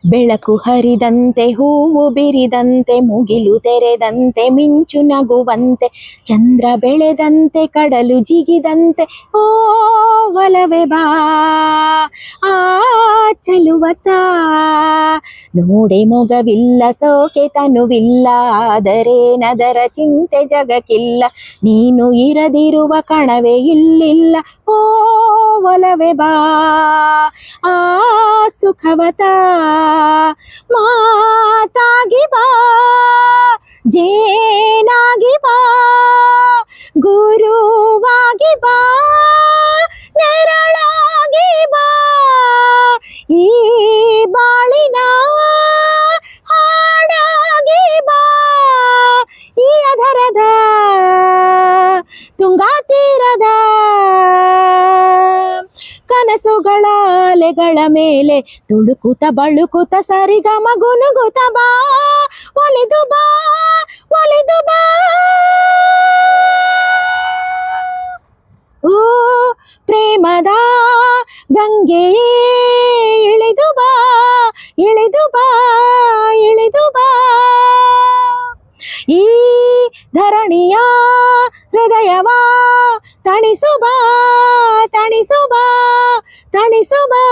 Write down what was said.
ಬೆಳಕು ಹರಿದಂತೆ ಹೂವು ಬಿರಿದಂತೆ ಮುಗಿಲು ತೆರೆದಂತೆ ಮಿಂಚು ನಗುವಂತೆ ಚಂದ್ರ ಬೆಳೆದಂತೆ ಕಡಲು ಜಿಗಿದಂತೆ ಓ ಒಲವೆ ಬಾ ಆ ಚಲುವತ ನೋಡೆ ಮೊಗವಿಲ್ಲ ಸೋಕೆ ತನುವಿಲ್ಲ ಆದರೆ ನದರ ಚಿಂತೆ ಜಗಕ್ಕಿಲ್ಲ ನೀನು ಇರದಿರುವ ಕಣವೇ ಇಲ್ಲಿಲ್ಲ ಓ ಒಲವೆ ಬಾ ಆ ಸುಖವತ ಮಾತಾಗಿ ಬಾ ಜೇನಾಗಿ ಬಾ ಗುರುವಾಗಿ ಬಾ ನೆರಳಾಗಿ ಬಾ ಈ ಬಾಳಿನ ಹಾಡಾಗಿ ಬಾ ಈ ಅಧರದ ತುಂಗಾ ತೀರದ ಕನಸುಗಳ ಅಲೆಗಳ ಮೇಲೆ ತುಳುಕುತ ಬಳುಕುತ ಸರಿಗಮ ಗುನುಗುತ ಬಾ ಒಲಿದು ಬಾ ಒಲಿದು ಬಾ ಓ ಪ್ರೇಮದ ಗಂಗೆ ಇಳಿದು ಬಾ ಇಳಿದು ಬಾ ಇಳಿದು ಬಾ ಈ ಧರಣಿಯ ಹೃದಯವ ತಣಿಸು ಬಾ ತಣಿಸು ಬಾ ತಣಿಸು ಬಾ